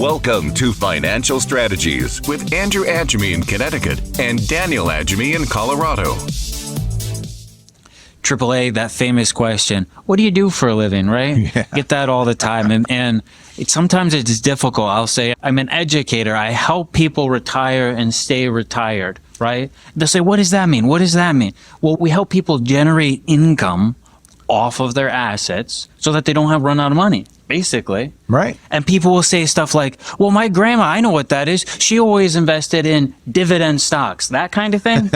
Welcome to Financial Strategies with Andrew Agemy in Connecticut and Daniel Agemy in Colorado. AAA, that famous question, what do you do for a living, right? Yeah. Get that all the time. And sometimes it's difficult. I'll say, I'm an educator. I help people retire and stay retired, right? They'll say, what does that mean? What does that mean? Well, we help people generate income off of their assets so that they don't have run out of money, basically. Right. And people will say stuff like, well, my grandma, I know what that is. She always invested in dividend stocks, that kind of thing.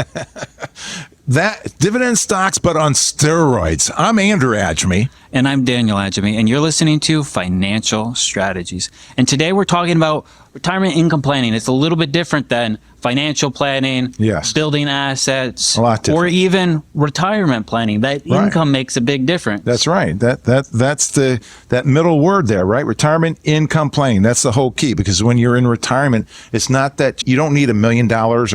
That dividend stocks, but on steroids. I'm Andrew Agemy. And I'm Daniel Agemy, and you're listening to Financial Strategies. And today we're talking about retirement income planning. It's a little bit different than financial planning, Yes. building assets, A lot different. or even retirement planning. That Right. income makes a big difference. That's right. That's that middle word there, right? Retirement income planning. That's the whole key, because when you're in retirement, it's not that you don't need $1 million or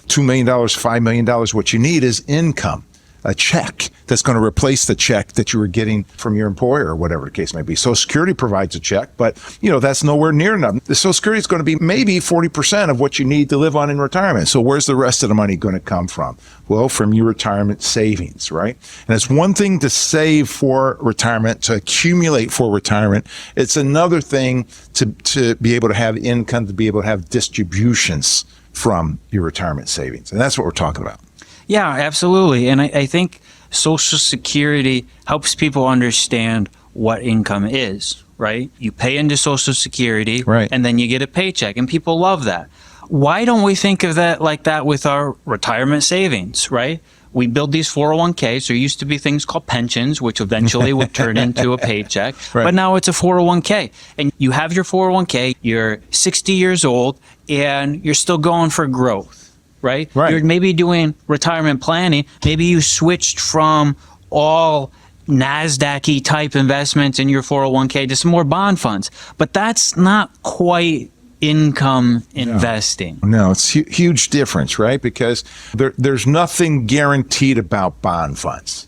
$2 million, $5 million. What you need is income, a check that's going to replace the check that you were getting from your employer or whatever the case may be. Social Security provides a check, but that's nowhere near enough. The Social Security is going to be maybe 40% of what you need to live on in retirement. So where's the rest of the money going to come from? Well, from your retirement savings, right? And it's one thing to save for retirement, to accumulate for retirement. It's another thing to be able to have income, to be able to have distributions from your retirement savings. And that's what we're talking about. Yeah, absolutely. And I think Social Security helps people understand what income is, right? You pay into Social Security, Right. and then you get a paycheck, and people love that. Why don't we think of that like that with our retirement savings, right? We build these 401ks. There used to be things called pensions, which eventually would turn into a paycheck. Right. But now it's a 401k. And you have your 401k, you're 60 years old, and you're still going for growth. Right? Right. You're maybe doing retirement planning. Maybe you switched from all NASDAQ-y type investments in your 401k to some more bond funds. But that's not quite income investing. No, it's huge difference, right? Because there's nothing guaranteed about bond funds.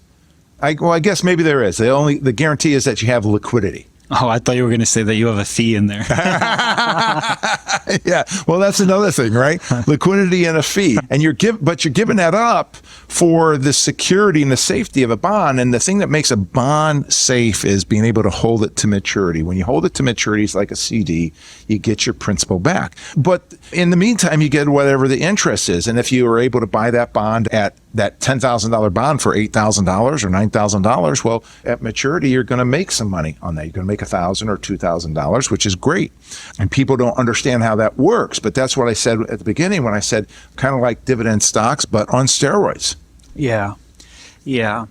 I guess maybe there is. The guarantee is that you have liquidity. Oh, I thought you were going to say that you have a fee in there. Yeah, well, that's another thing, right? Liquidity and a fee, and you're giving that up for the security and the safety of a bond. And the thing that makes a bond safe is being able to hold it to maturity. When you hold it to maturity, it's like a CD. You get your principal back, but in the meantime, you get whatever the interest is. And if you are able to buy that bond at that $10,000 bond for $8,000 or $9,000, well, at maturity, you're going to make some money on that. You're going to make $1,000 or $2,000, which is great. And people don't understand how that works. But that's what I said at the beginning when I said kind of like dividend stocks, but on steroids. Yeah. Yeah.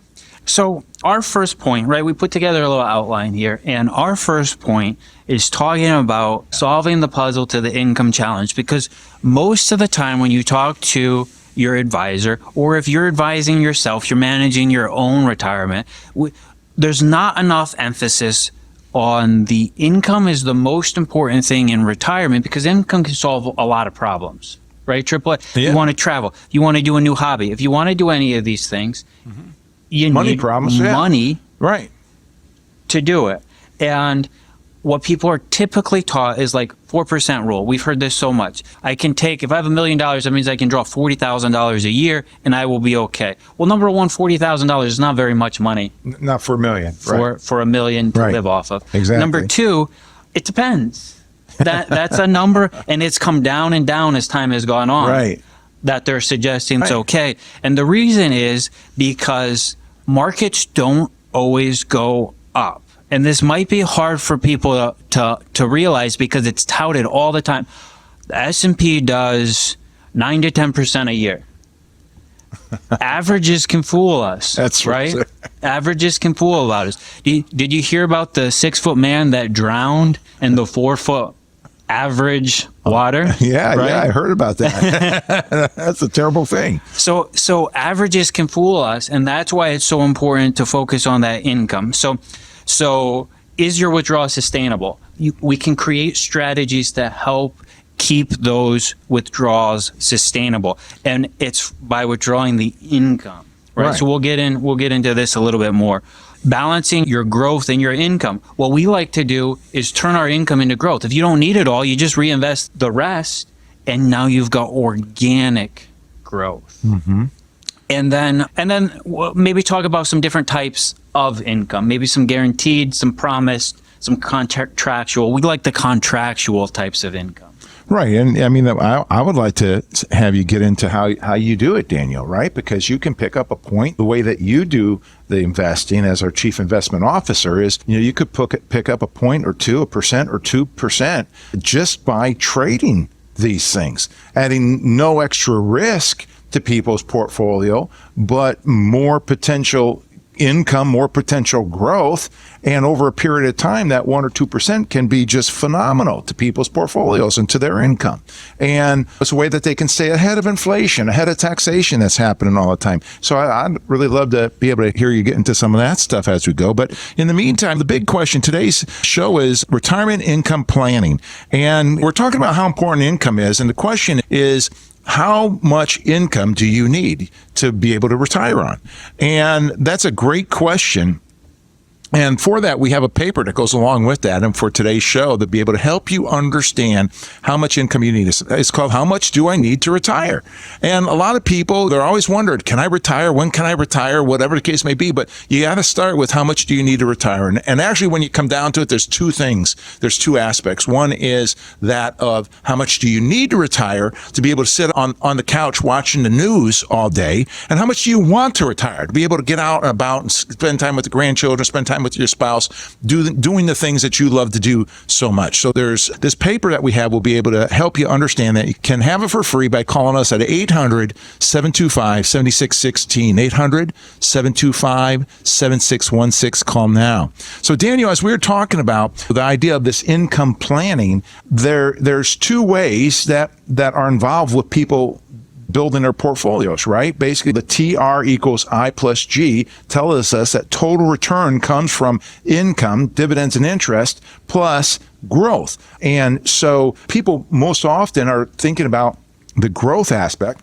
So our first point, right, we put together a little outline here, and our first point is talking about solving the puzzle to the income challenge, because most of the time when you talk to your advisor, or if you're advising yourself, you're managing your own retirement, there's not enough emphasis on the income is the most important thing in retirement, because income can solve a lot of problems, right? AAA, Yeah. You want to travel, you want to do a new hobby. If you want to do any of these things, you Money need problems, yeah. money Right. to do it. And what people are typically taught is like 4% rule. We've heard this so much. I can take, if I have $1 million, that means I can draw $40,000 a year and I will be okay. Well, number one, $40,000 is not very much money Not for $1 million. Right. for $1 million to Right. live off of. Exactly. Number two, it depends. That's a number, and it's come down and down as time has gone on. Right. That they're suggesting it's Right. okay. And the reason is because markets don't always go up. And this might be hard for people to realize, because it's touted all the time. The S&P does 9 to 10% a year. Averages can fool us. That's right. right. Averages can fool us. Did you hear about the 6-foot man that drowned in the 4-foot average water? Yeah, right? yeah, I heard about that. That's a terrible thing. So averages can fool us, and that's why it's so important to focus on that income. So is your withdrawal sustainable? We can create strategies that help keep those withdrawals sustainable, and it's by withdrawing the income, right? Right. So we'll get into this a little bit more. balancing your growth and your income. What we like to do is turn our income into growth. If you don't need it all, you just reinvest the rest, and now you've got organic growth. And then maybe talk about some different types of income, maybe some guaranteed, some promised, some contractual. We like the contractual types of income. Right. And I mean, I would like to have you get into how you do it, Daniel, right? Because you can pick up a point. The way that you do the investing as our chief investment officer is, you could pick up a point or two, 1% or 2% just by trading these things, adding no extra risk to people's portfolio, but more potential income, more potential growth. And over a period of time, that 1 or 2% can be just phenomenal to people's portfolios and to their income. And it's a way that they can stay ahead of inflation, ahead of taxation that's happening all the time. So I'd really love to be able to hear you get into some of that stuff as we go. But in the meantime, the big question today's show is retirement income planning. And we're talking about how important income is. And the question is, how much income do you need to be able to retire on? And that's a great question. And for that, we have a paper that goes along with that. And for today's show, to be able to help you understand how much income you need. It's called How Much Do I Need to Retire? And a lot of people, they're always wondered, can I retire? When can I retire? Whatever the case may be. But you got to start with how much do you need to retire? And actually, when you come down to it, there's two things. There's two aspects. One is that of how much do you need to retire to be able to sit on the couch watching the news all day? And how much do you want to retire to be able to get out and about and spend time with the grandchildren, spend time with your spouse, doing the things that you love to do so much. So there's this paper that we have will be able to help you understand that. You can have it for free by calling us at 800-725-7616, 800-725-7616. Call now. So Daniel, as we were talking about the idea of this income planning, there's two ways that are involved with people building their portfolios, right? Basically, the TR equals I plus G tells us that total return comes from income, dividends and interest, plus growth. And so people most often are thinking about the growth aspect,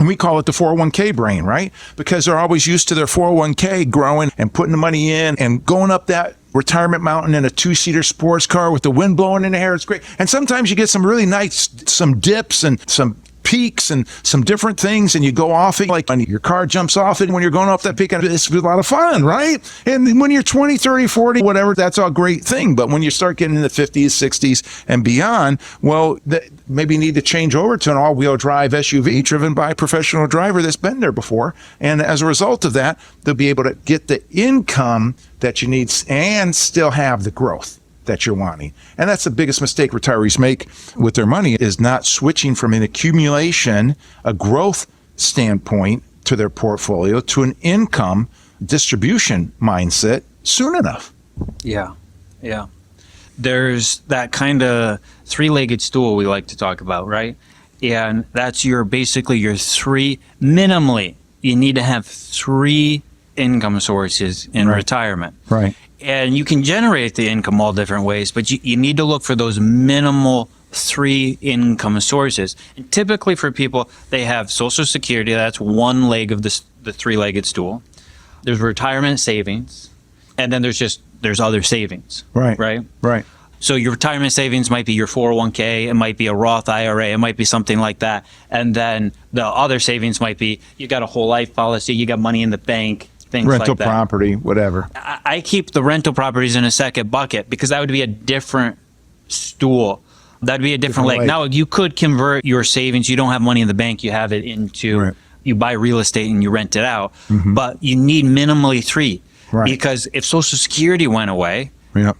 and we call it the 401k brain, right? Because they're always used to their 401k growing and putting the money in and going up that retirement mountain in a 2-seater sports car with the wind blowing in the hair. It's great. And sometimes you get some really nice, some dips and some peaks and some different things, and you go off it, like when your car jumps off it when you're going off that peak, and it's a lot of fun, right? And when you're 20, 30, 40, whatever, that's a great thing. But when you start getting in the 50s, 60s, and beyond, well, maybe you need to change over to an all-wheel drive SUV driven by a professional driver that's been there before. And as a result of that, they'll be able to get the income that you need and still have the growth that you're wanting. And that's the biggest mistake retirees make with their money, is not switching from an accumulation, a growth standpoint to their portfolio to an income distribution mindset soon enough. Yeah. There's that kind of three-legged stool we like to talk about, right? And that's basically your three, minimally, you need to have 3 income sources in retirement. Right. And you can generate the income all different ways, but you need to look for those minimal 3 income sources. And typically for people, they have Social Security. That's one leg of the 3-legged stool. There's retirement savings, and then there's other savings. Right. So your retirement savings might be your 401k, it might be a Roth IRA, it might be something like that. And then the other savings might be, you got a whole life policy, you got money in the bank, things rental like that. Property, whatever. I keep the rental properties in a second bucket because that would be a different stool. That'd be a different leg. Now, you could convert your savings. You don't have money in the bank. You have it into, you buy real estate and you rent it out. But you need minimally 3. Because if Social Security went away,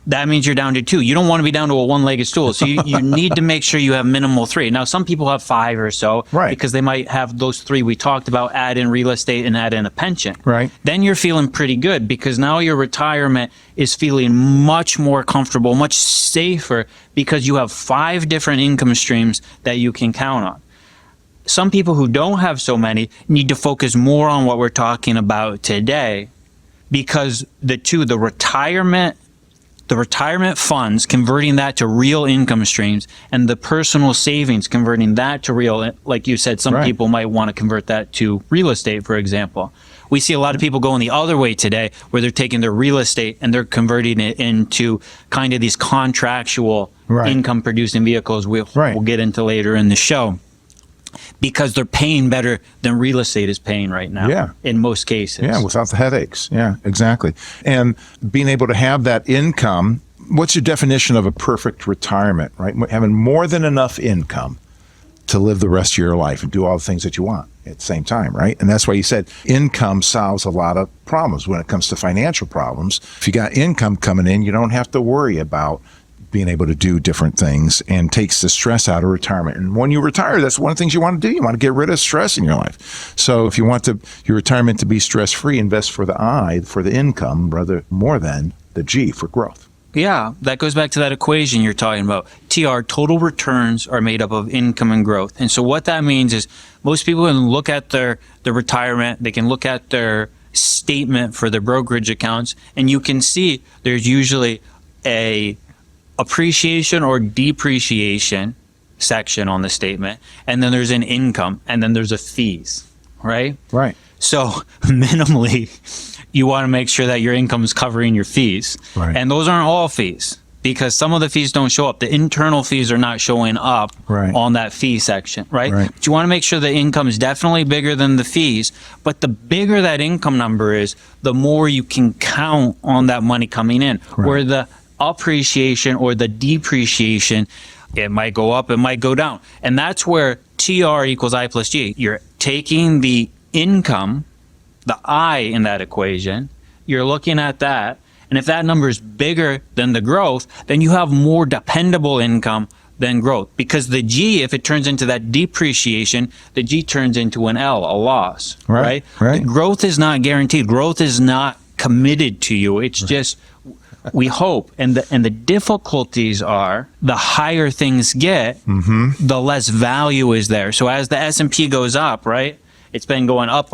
that means you're down to 2. You don't want to be down to a one-legged stool. So you need to make sure you have minimal 3. Now, some people have 5 or so because they might have those 3 we talked about, add in real estate and add in a pension. Then you're feeling pretty good because now your retirement is feeling much more comfortable, much safer because you have 5 different income streams that you can count on. Some people who don't have so many need to focus more on what we're talking about today, because the retirement funds, converting that to real income streams, and the personal savings, converting that to real, like you said, some people might want to convert that to real estate, for example. We see a lot of people going the other way today, where they're taking their real estate and they're converting it into kind of these contractual income producing vehicles we'll get into later in the show, because they're paying better than real estate is paying right now in most cases. Yeah, without the headaches. Yeah, exactly. And being able to have that income, what's your definition of a perfect retirement, right? Having more than enough income to live the rest of your life and do all the things that you want at the same time, right? And that's why you said income solves a lot of problems when it comes to financial problems. If you got income coming in, you don't have to worry about being able to do different things, and takes the stress out of retirement. And when you retire, that's one of the things you want to do. You want to get rid of stress in your life. So if you want your retirement to be stress-free, invest for the I, for the income, rather more than the G, for growth. Yeah, that goes back to that equation you're talking about. TR, total returns are made up of income and growth. And so what that means is most people can look at their retirement, they can look at their statement for their brokerage accounts, and you can see there's usually a appreciation or depreciation section on the statement, and then there's an income, and then there's a fees, right? Right. So minimally, you want to make sure that your income is covering your fees. Right. And those aren't all fees, because some of the fees don't show up. The internal fees are not showing up on that fee section, right? But you want to make sure the income is definitely bigger than the fees. But the bigger that income number is, the more you can count on that money coming in. Where the appreciation or the depreciation, it might go up, it might go down. And that's where TR equals I plus G. You're taking the income, the I in that equation, you're looking at that, and if that number is bigger than the growth, then you have more dependable income than growth. Because the G, if it turns into that depreciation, the G turns into an L, a loss, right? The growth is not guaranteed. Growth is not committed to you. It's just, we hope. And the difficulties are, the higher things get, the less value is there. So as the S&P goes up, right? It's been going up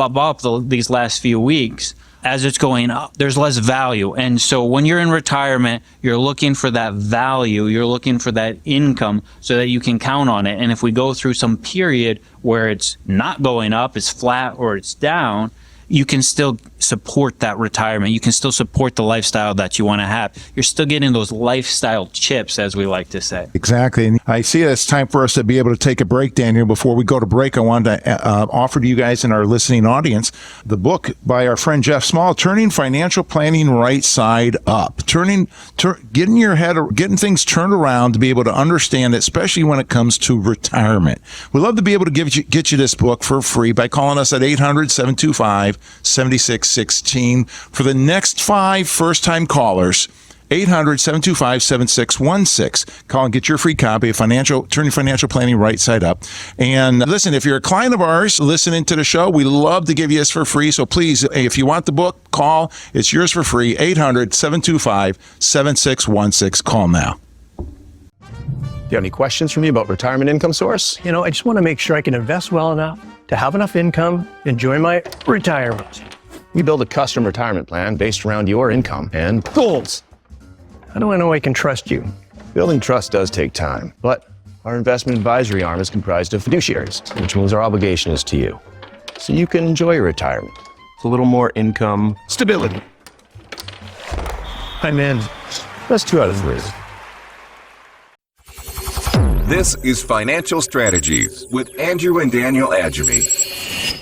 these last few weeks. As it's going up, there's less value. And so when you're in retirement, you're looking for that value, you're looking for that income so that you can count on it. And if we go through some period where it's not going up, it's flat or it's down, you can still support that retirement. You can still support the lifestyle that you want to have. You're still getting those lifestyle chips, as we like to say. Exactly. And I see it's time for us to be able to take a break, Daniel. Before we go to break, I wanted to offer to you guys in our listening audience the book by our friend Jeff Small, Turning Financial Planning Right Side Up. Getting things turned around to be able to understand it, especially when it comes to retirement. We'd love to be able to get you this book for free by calling us at 800-725-7616. For the next 5 first-time callers, 800-725-7616. Call and get your free copy of Turning Financial Planning Right Side Up. And listen, if you're a client of ours listening to the show, we love to give you this for free. So please, if you want the book, call. It's yours for free. 800-725-7616. Call now. Do you have any questions for me about retirement income source? I just want to make sure I can invest well enough to have enough income, enjoy my retirement. We build a custom retirement plan based around your income and goals. How do I know I can trust you? Building trust does take time, but our investment advisory arm is comprised of fiduciaries, which means our obligation is to you. So you can enjoy your retirement. It's a little more income stability. I'm in. That's 2 out of 3. This is Financial Strategies with Andrew and Daniel Agemy.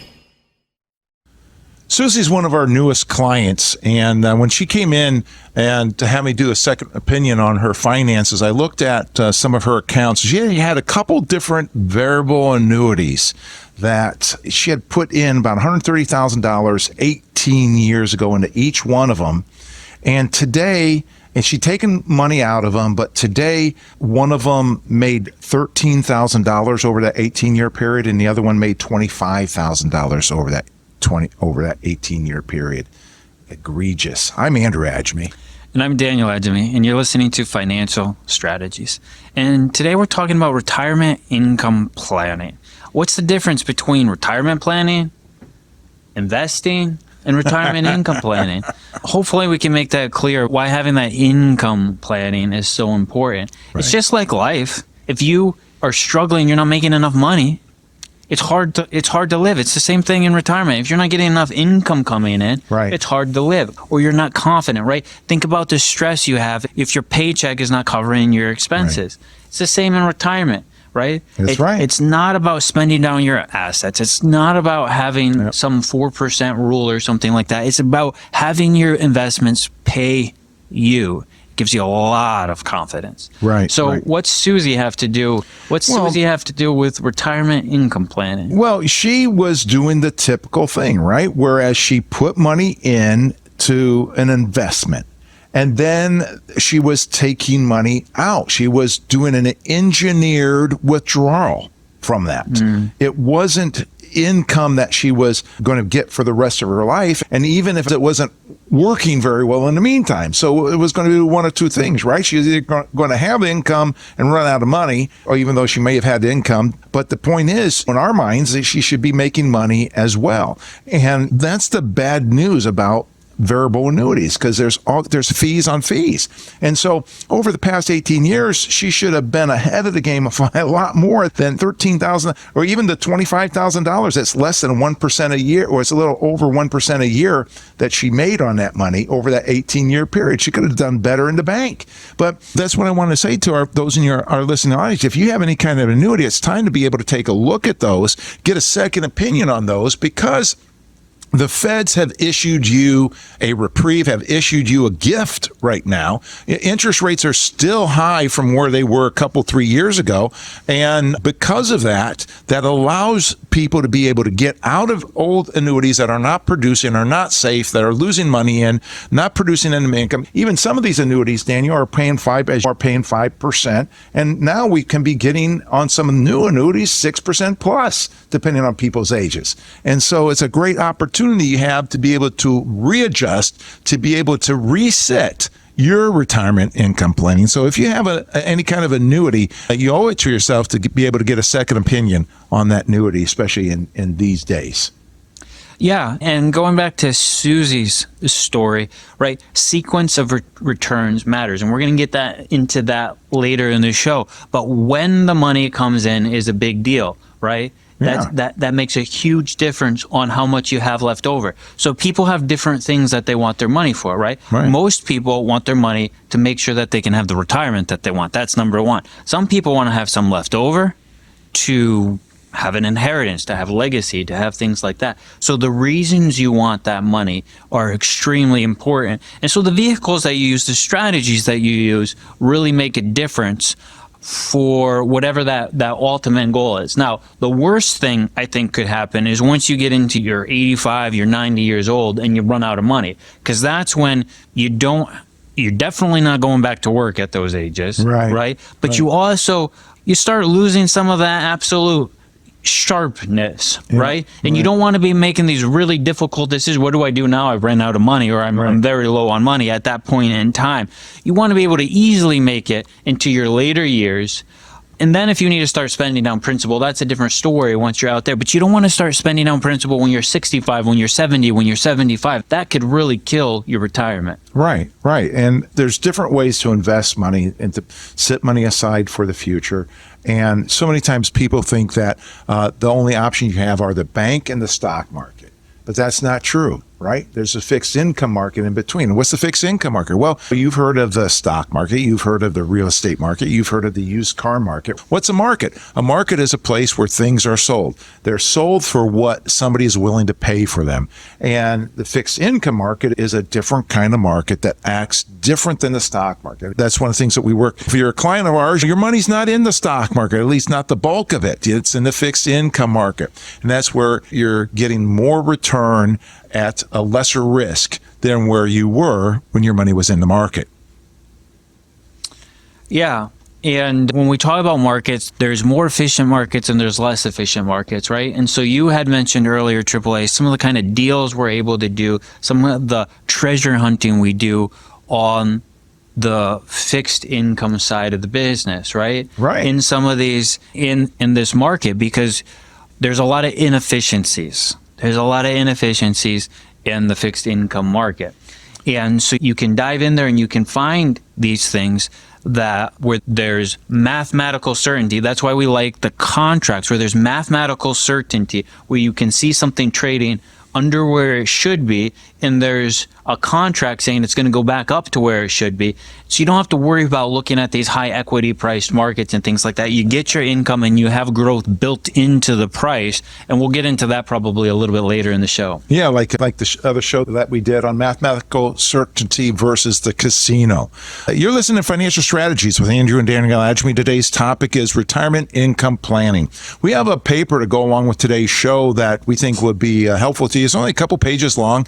Susie's one of our newest clients, and when she came in and to have me do a second opinion on her finances, I looked at some of her accounts. She had a couple different variable annuities that she had put in about $130,000 18 years ago into each one of them. And today, and she'd taken money out of them, but today one of them made $13,000 over that 18-year period, and the other one made $25,000 over that 18-year period. Egregious. I'm Andrew Agemy. And I'm Daniel Agemy, and you're listening to Financial Strategies. And today we're talking about retirement income planning. What's the difference between retirement planning, investing, and retirement income planning? Hopefully we can make that clear, why having that income planning is so important. Right. It's just like life. If you are struggling, you're not making enough money, it's hard to live. It's the same thing in retirement. If you're not getting enough income coming in, Right. it's hard to live, or you're not confident, right? Think about the stress you have if your paycheck is not covering your expenses. It's the same in retirement, right? That's right. It's not about spending down your assets. It's not about having some 4% rule or something like that. It's about having your investments pay you. Gives you a lot of confidence. Right, So right. what's Susie have to do? Susie have to do with retirement income planning? Well, she was doing the typical thing, right? Whereas she put money in to an investment, and then she was taking money out. She was doing an engineered withdrawal from that. It wasn't income that she was going to get for the rest of her life. And even if it wasn't working very well in the meantime. So it was going to do one of two things, right? She was either going to have income and run out of money, or even though she may have had income. But the point is, in our minds, that she should be making money as well. And that's the bad news about variable annuities, because there's fees on fees. And so over the past 18 years, she should have been ahead of the game by a lot more than $13,000 or even the $25,000. That's less than 1% a year, or it's a little over 1% a year that she made on that money over that 18-year period. She could have done better in the bank. But that's what I want to say to those in our listening audience. If you have any kind of annuity, it's time to be able to take a look at those, get a second opinion on those, because the feds have issued you a reprieve, have issued you a gift right now. Interest rates are still high from where they were 3 years ago. And because of that, that allows people to be able to get out of old annuities that are not producing, are not safe, that are losing money in, not producing any income. Even some of these annuities, Daniel, are paying 5%. And now we can be getting on some new annuities 6% plus, depending on people's ages. And so it's a great opportunity you have to be able to readjust, to be able to reset your retirement income planning. So if you have any kind of annuity, you owe it to yourself to be able to get a second opinion on that annuity, especially in these days. Yeah, and going back to Susie's story, right? Sequence of returns matters, and we're going to get into that later in the show. But when the money comes in is a big deal, right? That makes a huge difference on how much you have left over. So people have different things that they want their money for, right? Most people want their money to make sure that they can have the retirement that they want. That's number one. Some people want to have some left over to have an inheritance, to have legacy, to have things like that. So the reasons you want that money are extremely important. And so the vehicles that you use, the strategies that you use really make a difference for whatever that ultimate goal is. Now, the worst thing I think could happen is once you get into your 85, you're 90 years old and you run out of money, because that's when you're definitely not going back to work at those ages, right? But you start losing some of that absolute sharpness, right? And you don't want to be making these really difficult decisions. What do I do now? I've ran out of money, or I'm very low on money at that point in time. You want to be able to easily make it into your later years. And then if you need to start spending down principal, that's a different story once you're out there. But you don't want to start spending down principal when you're 65, when you're 70, when you're 75. That could really kill your retirement. Right. And there's different ways to invest money and to set money aside for the future. And so many times people think that the only option you have are the bank and the stock market. But that's not true, right? There's a fixed income market in between. What's the fixed income market? Well, you've heard of the stock market. You've heard of the real estate market. You've heard of the used car market. What's a market? A market is a place where things are sold. They're sold for what somebody is willing to pay for them. And the fixed income market is a different kind of market that acts different than the stock market. That's one of the things that we work. If you're a client of ours, your money's not in the stock market, at least not the bulk of it. It's in the fixed income market. And that's where you're getting more return at a lesser risk than where you were when your money was in the market. Yeah. And when we talk about markets, there's more efficient markets and there's less efficient markets, right? And so you had mentioned earlier, AAA, some of the kind of deals we're able to do, some of the treasure hunting we do on the fixed income side of the business, right? Right. In some of these, in this market, because there's a lot of inefficiencies. There's a lot of inefficiencies in the fixed income market. And so you can dive in there and you can find these things that where there's mathematical certainty. That's why we like the contracts where there's mathematical certainty, where you can see something trading under where it should be, and there's a contract saying it's going to go back up to where it should be. So you don't have to worry about looking at these high equity priced markets and things like that. You get your income and you have growth built into the price. And we'll get into that probably a little bit later in the show. Yeah, like the other show that we did on mathematical certainty versus the casino. You're listening to Financial Strategies with Andrew and Daniel Agemy. Today's topic is retirement income planning. We have a paper to go along with today's show that we think would be helpful to you. It's only a couple pages long,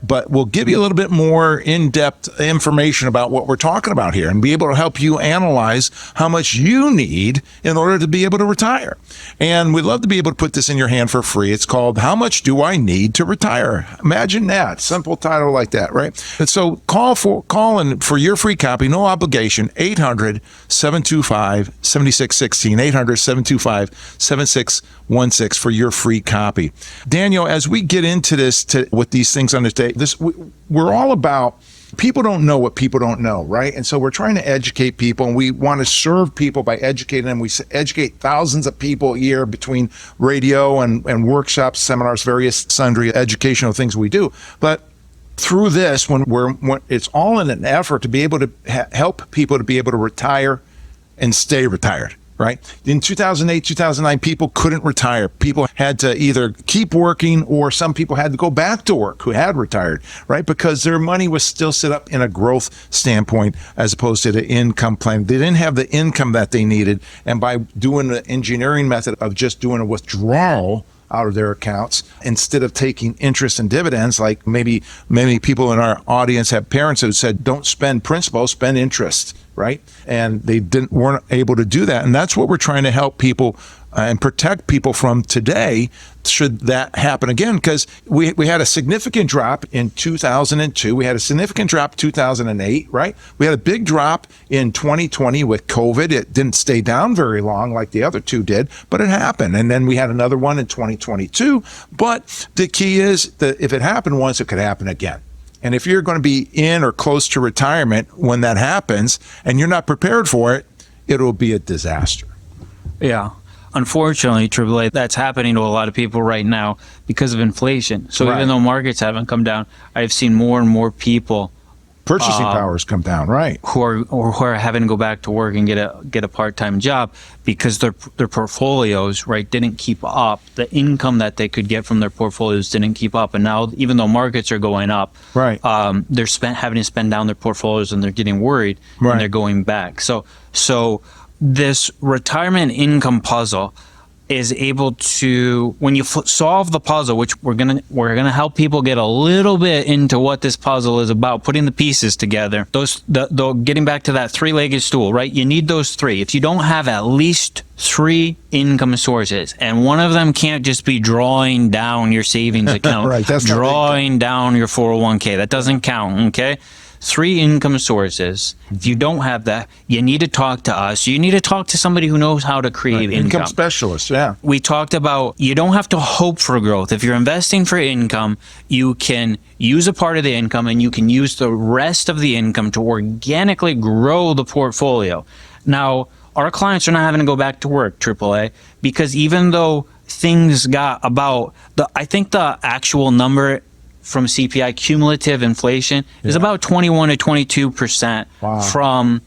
but we'll give you a little bit more in-depth information about what we're talking about here and be able to help you analyze how much you need in order to be able to retire. And we'd love to be able to put this in your hand for free. It's called How Much Do I Need to Retire? Imagine that. Simple title like that, right? And so call in for your free copy, no obligation, 800-725-7616, 800-725-7616 for your free copy. Daniel, as we get into this with these things on this day, we're all about people don't know what people don't know, right? And so we're trying to educate people, and we want to serve people by educating them. We educate thousands of people a year between radio and workshops, seminars, various sundry educational things we do. But through this, when it's all in an effort to be able to help people to be able to retire and stay retired. Right? In 2008, 2009, people couldn't retire. People had to either keep working, or some people had to go back to work who had retired, right? Because their money was still set up in a growth standpoint as opposed to the income plan. They didn't have the income that they needed. And by doing the engineering method of just doing a withdrawal out of their accounts instead of taking interest and dividends, like maybe many people in our audience have parents who said, don't spend principal, spend interest, right? And they weren't able to do that. And that's what we're trying to help people and protect people from today, should that happen again. Because we had a significant drop in 2002. We had a significant drop in 2008, right? We had a big drop in 2020 with COVID. It didn't stay down very long like the other two did, but it happened. And then we had another one in 2022. But the key is that if it happened once, it could happen again. And if you're going to be in or close to retirement when that happens and you're not prepared for it, it'll be a disaster. Yeah. Unfortunately, AAA, that's happening to a lot of people right now because of inflation. So Right. even though markets haven't come down, I've seen more and more people Purchasing powers come down, right? who are having to go back to work and get a part-time job because their portfolios, right, didn't keep up. The income that they could get from their portfolios didn't keep up. And now, even though markets are going up, Right. They're having to spend down their portfolios, and they're getting worried, Right. and they're going back. So this retirement income puzzle is able to, when you solve the puzzle, which we're gonna help people get a little bit into what this puzzle is about, putting the pieces together. Getting back to that three-legged stool, right? You need those three. If you don't have at least three income sources, and one of them can't just be drawing down your savings account, Right, that's not drawing down your 401k. That doesn't count, okay? 3 income sources. If you don't have that, you need to talk to us. You need to talk to somebody who knows how to create Income specialist, yeah. We talked about you don't have to hope for growth. If you're investing for income, you can use a part of the income and you can use the rest of the income to organically grow the portfolio. Now, our clients are not having to go back to work, AAA, because even though things got about I think the actual number from CPI, cumulative inflation, is about 21 to 22% from,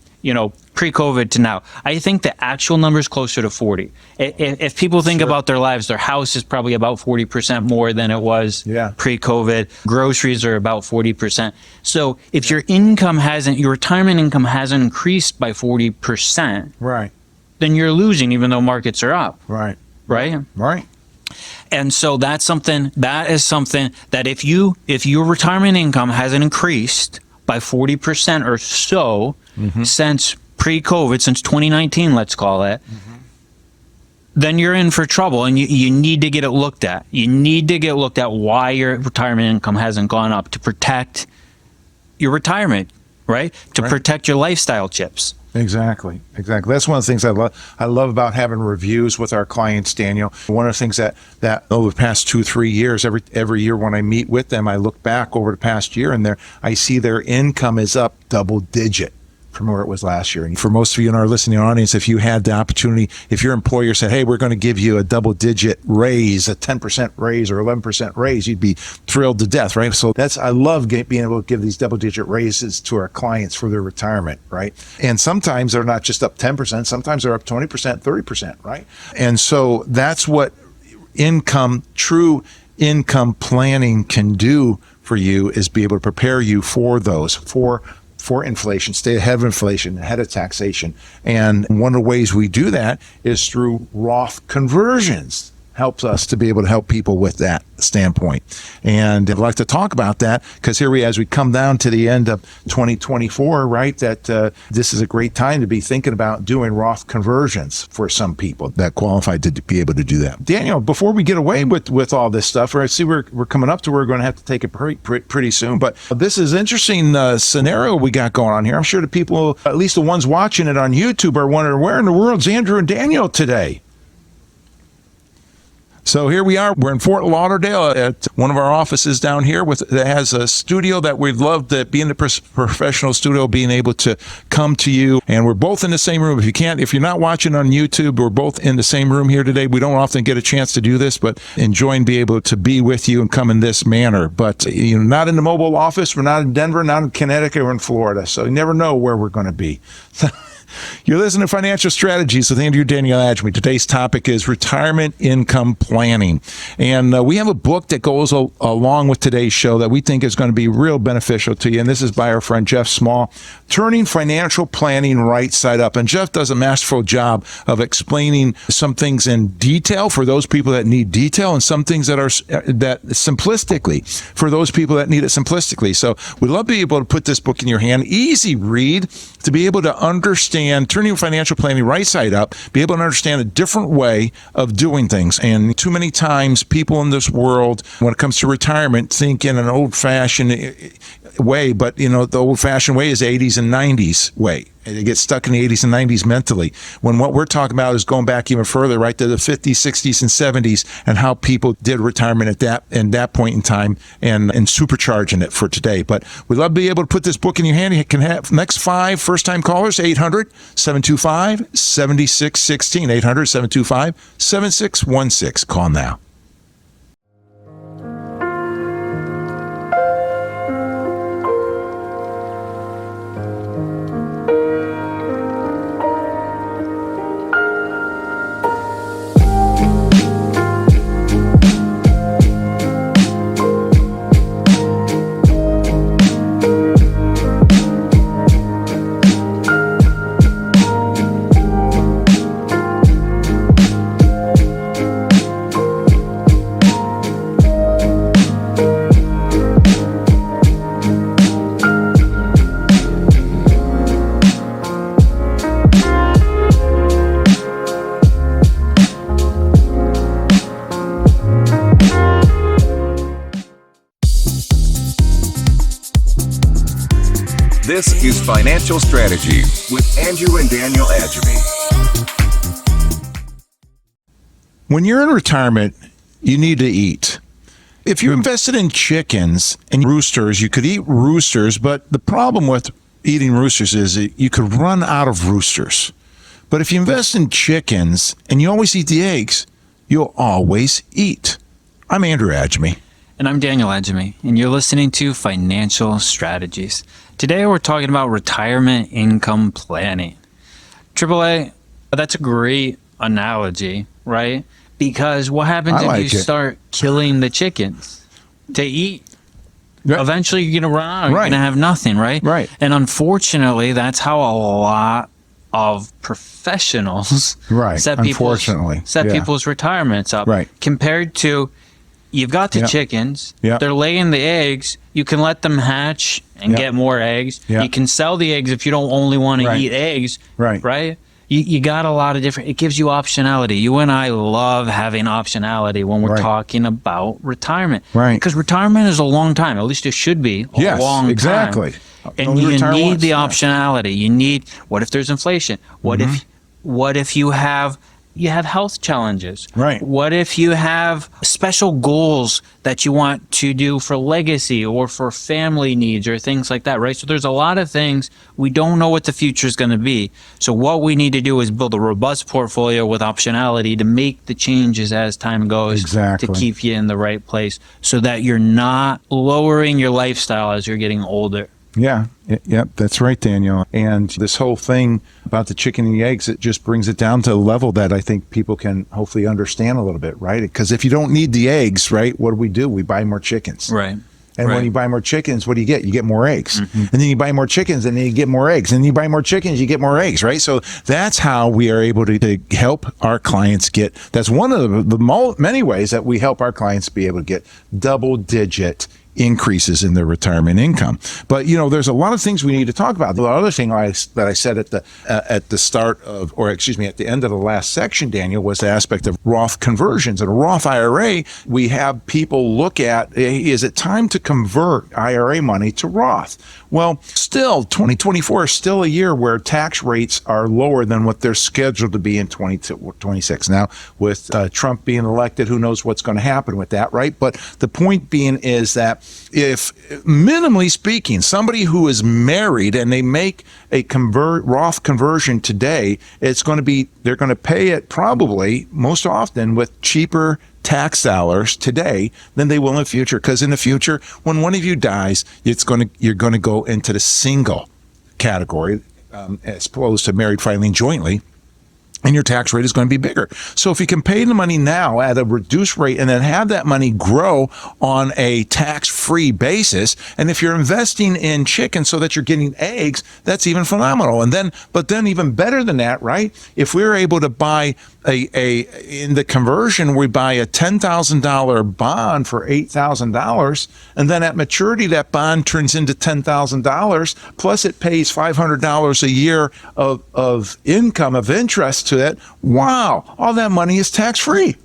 pre-COVID to now. I think the actual number is closer to 40. If people think about their lives, their house is probably about 40% more than it was pre-COVID. Groceries are about 40%. So if your retirement income hasn't increased by 40%, Right. then you're losing even though markets are up. Right. Right? Right. And so that is something that if your retirement income hasn't increased by 40% or so since pre-COVID, since 2019, let's call it, then you're in for trouble, and you need to get it looked at. You need to get looked at why your retirement income hasn't gone up, to protect your retirement, right? To protect your lifestyle chips. Exactly. That's one of the things I love about having reviews with our clients, Daniel. One of the things that over the past 2-3 years, every year when I meet with them, I look back over the past year and I see their income is up double digit from where it was last year. And for most of you in our listening audience, if you had the opportunity, if your employer said, hey, we're going to give you a double-digit raise, a 10% raise or 11% raise, you'd be thrilled to death, right? So I love being able to give these double-digit raises to our clients for their retirement, right? And sometimes they're not just up 10%, sometimes they're up 20%, 30%, right? And so that's what true income planning can do for you, is be able to prepare you for those, for inflation, stay ahead of inflation, ahead of taxation. And one of the ways we do that is through Roth conversions. Helps us to be able to help people with that standpoint. And I'd like to talk about that because as we come down to the end of 2024, right, that this is a great time to be thinking about doing Roth conversions for some people that qualify to be able to do that. Daniel, before we get away with all this stuff, I see we're coming up to where we're going to have to take it pretty soon, but this is an interesting scenario we got going on here. I'm sure the people, at least the ones watching it on YouTube, are wondering, where in the world's Andrew and Daniel today? So here we are. We're in Fort Lauderdale at one of our offices down here that has a studio that we'd love to be in the professional studio, being able to come to you. And we're both in the same room. If you're not watching on YouTube, we're both in the same room here today. We don't often get a chance to do this, but enjoying being able to be with you and come in this manner. But not in the mobile office. We're not in Denver, not in Connecticut, or in Florida. So you never know where we're going to be. You're listening to Financial Strategies with Andrew and Daniel Agemy. Today's topic is retirement income planning. And we have a book that goes along with today's show that we think is going to be real beneficial to you. And this is by our friend Jeff Small, Turning Financial Planning Right Side Up. And Jeff does a masterful job of explaining some things in detail for those people that need detail, and some things that simplistically for those people that need it simplistically. So we'd love to be able to put this book in your hand. Easy read to be able to understand turning financial planning right side up, be able to understand a different way of doing things. And too many times people in this world, when it comes to retirement, think in an old-fashioned way, but the old-fashioned way is 80s and 90s way. They get stuck in the 80s and 90s mentally, when what we're talking about is going back even further, right to the 50s, 60s, and 70s, and how people did retirement at that point in time, and supercharging it for today. But we'd love to be able to put this book in your hand. You can have next 5 first-time callers, 800-725-7616, 800-725-7616. Call now. This is Financial Strategy with Andrew and Daniel Agemy. When you're in retirement, you need to eat. If you invested in chickens and roosters, you could eat roosters, but the problem with eating roosters is that you could run out of roosters. But if you invest in chickens and you always eat the eggs, you'll always eat. I'm Andrew Agemy. And I'm Daniel Agemy, and you're listening to Financial Strategies. Today we're talking about retirement income planning. AAA, that's a great analogy, right? Because what happens if you start killing the chickens to eat? Right. Eventually you're going to run out. You're Right. going to have nothing, right? Right. And unfortunately, that's how a lot of professionals Right. set people's retirements up. Right. Compared to, you've got the chickens, they're laying the eggs, you can let them hatch and get more eggs. You can sell the eggs if you don't only want to eat eggs, right? You got a lot of different, it gives you optionality. You and I love having optionality when we're talking about retirement. Right. Because retirement is a long time, at least it should be a long time. Exactly. And you need the optionality. You need, what if there's inflation? What if you have you have health challenges? Right. What if you have special goals that you want to do for legacy or for family needs or things like that, right? So there's a lot of things we don't know what the future is going to be. So what we need to do is build a robust portfolio with optionality to make the changes as time goes. Exactly. To keep you in the right place so that you're not lowering your lifestyle as you're getting older. Yeah. Yep. That's right, Daniel. And this whole thing about the chicken and the eggs, it just brings it down to a level that I think people can hopefully understand a little bit, right? Because if you don't need the eggs, right, what do? We buy more chickens. Right. And when you buy more chickens, what do you get? You get more eggs. And then you buy more chickens, and then you get more eggs. And then you buy more chickens, you get more eggs, right? So that's how we are able to help our clients get, that's one of the many ways that we help our clients be able to get double-digit increases in their retirement income. But there's a lot of things we need to talk about. The other thing that I said at the start of, or excuse me, at the end of the last section, Daniel, was the aspect of Roth conversions. In a Roth IRA, we have people look at, is it time to convert IRA money to Roth? Well, still, 2024 is still a year where tax rates are lower than what they're scheduled to be in 2026. Now, with Trump being elected, who knows what's going to happen with that, right? But the point being is that if, minimally speaking, somebody who is married and they make a Roth conversion today, they're going to pay it probably most often with cheaper tax dollars today than they will in the future. Because in the future, when one of you dies, you're going to go into the single category as opposed to married filing jointly. And your tax rate is going to be bigger. So if you can pay the money now at a reduced rate and then have that money grow on a tax-free basis, and if you're investing in chicken so that you're getting eggs, that's even phenomenal. But then even better than that, right? If we're able to buy in the conversion, we buy a $10,000 bond for $8,000, and then at maturity, that bond turns into $10,000, plus it pays $500 a year of income, of interest to it. Wow, all that money is tax-free.